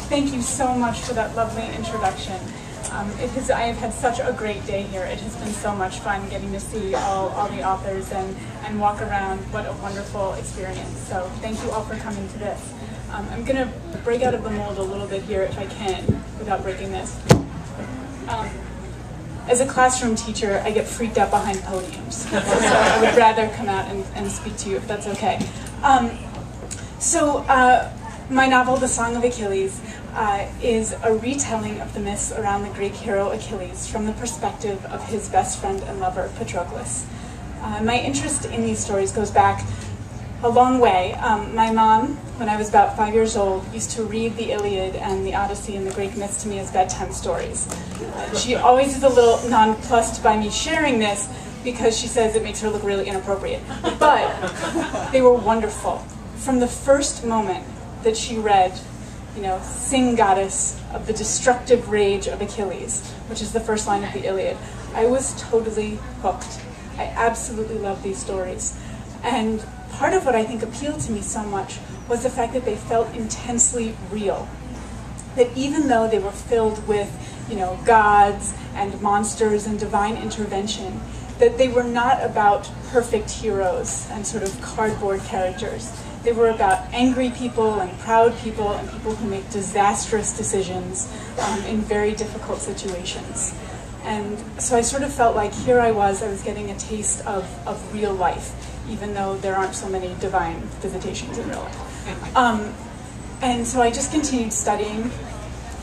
Thank you so much for that lovely introduction. I have had such a great day here. It has been so much fun getting to see all the authors and walk around. What a wonderful experience. So thank you all for coming to this. I'm going to break out of the mold a little bit here if I can without breaking this. As a classroom teacher, I get freaked out behind podiums. So I would rather come out and speak to you if that's okay. My novel, The Song of Achilles, is a retelling of the myths around the Greek hero Achilles from the perspective of his best friend and lover, Patroclus. My interest in these stories goes back a long way. My mom, when I was about 5 years old, used to read the Iliad and the Odyssey and the Greek myths to me as bedtime stories. She always is a little nonplussed by me sharing this because she says it makes her look really inappropriate. But they were wonderful. From the first moment that she read, sing goddess of the destructive rage of Achilles, which is the first line of the Iliad, I was totally hooked. I absolutely love these stories. And part of what I think appealed to me so much was the fact that they felt intensely real. That even though they were filled with, gods and monsters and divine intervention, that they were not about perfect heroes and sort of cardboard characters. They were about angry people and proud people and people who make disastrous decisions in very difficult situations. And so I sort of felt like here I was getting a taste of real life, even though there aren't so many divine visitations in real life. And so I just continued studying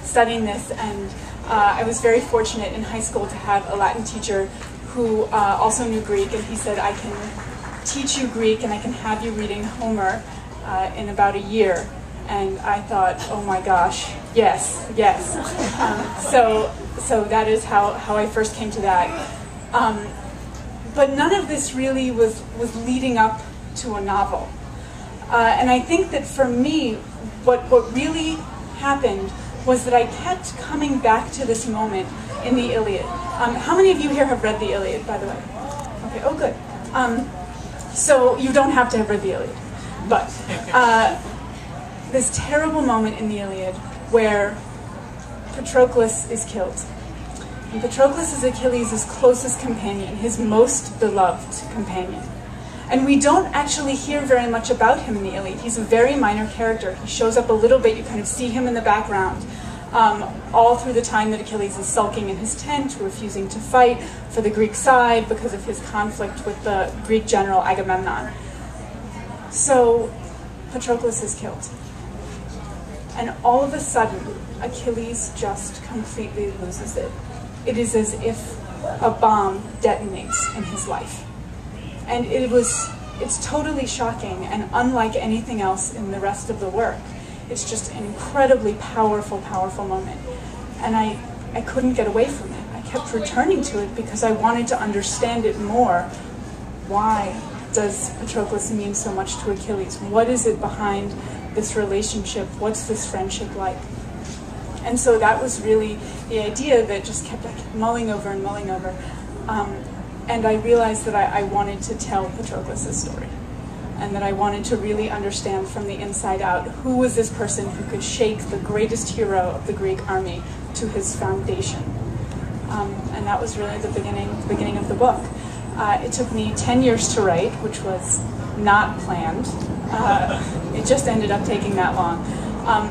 this, and I was very fortunate in high school to have a Latin teacher who also knew Greek, and he said, I can teach you Greek and I can have you reading Homer in about a year. And I thought, oh my gosh, yes. So that is how I first came to that. But none of this really was leading up to a novel. And I think that for me, what really happened was that I kept coming back to this moment in the Iliad. How many of you here have read the Iliad, by the way? Okay, oh good. So you don't have to have read the Iliad. But this terrible moment in the Iliad where Patroclus is killed. And Patroclus is Achilles' closest companion, his most beloved companion. And we don't actually hear very much about him in the Iliad. He's a very minor character. He shows up a little bit, you kind of see him in the background, all through the time that Achilles is sulking in his tent, refusing to fight for the Greek side because of his conflict with the Greek general Agamemnon. So Patroclus is killed. And all of a sudden, Achilles just completely loses it. It is as if a bomb detonates in his life. And it's totally shocking and unlike anything else in the rest of the work. It's just an incredibly powerful, powerful moment. And I couldn't get away from it. I kept returning to it because I wanted to understand it more. Why does Patroclus mean so much to Achilles? What is it behind this relationship? What's this friendship like? And so that was really the idea that just kept mulling over and mulling over. And I realized that I wanted to tell Patroclus' story. And that I wanted to really understand from the inside out who was this person who could shake the greatest hero of the Greek army to his foundation. And that was really the beginning of the book. It took me 10 years to write, which was not planned. It just ended up taking that long.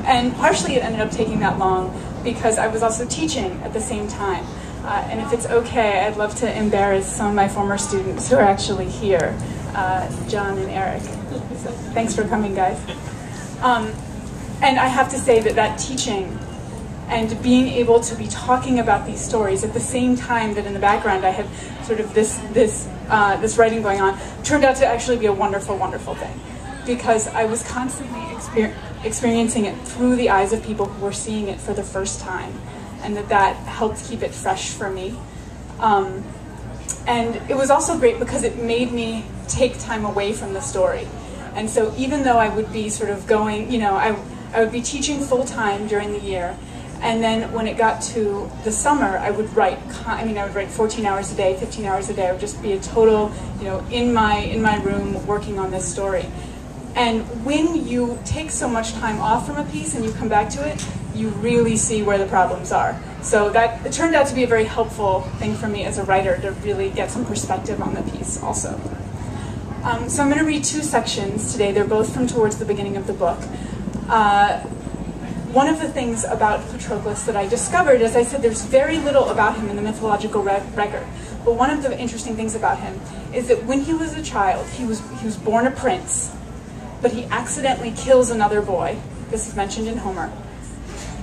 And partially it ended up taking that long because I was also teaching at the same time. And if it's okay, I'd love to embarrass some of my former students who are actually here, John and Eric. So thanks for coming, guys. And I have to say that teaching and being able to be talking about these stories at the same time that in the background I had sort of this writing going on, turned out to actually be a wonderful, wonderful thing. Because I was constantly experiencing it through the eyes of people who were seeing it for the first time. And that helped keep it fresh for me. And it was also great because it made me take time away from the story. And so even though I would be sort of going, I would be teaching full-time during the year, and then when it got to the summer, I would write 14 hours a day, 15 hours a day. I would just be a total, in my room working on this story. And when you take so much time off from a piece and you come back to it, you really see where the problems are. So that it turned out to be a very helpful thing for me as a writer to really get some perspective on the piece also. So I'm going to read two sections today. They're both from towards the beginning of the book. One of the things about Patroclus that I discovered, as I said, there's very little about him in the mythological record. But one of the interesting things about him is that when he was a child, he was born a prince, but he accidentally kills another boy. This is mentioned in Homer.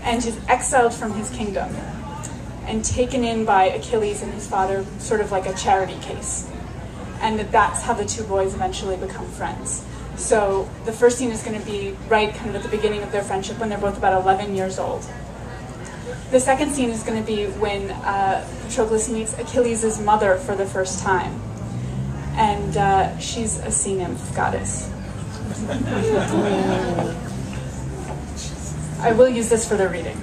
And is exiled from his kingdom and taken in by Achilles and his father, sort of like a charity case. And that's how the two boys eventually become friends. So the first scene is going to be right kind of at the beginning of their friendship when they're both about 11 years old. The second scene is going to be when Patroclus meets Achilles' mother for the first time. And she's a sea nymph goddess. I will use this for the reading.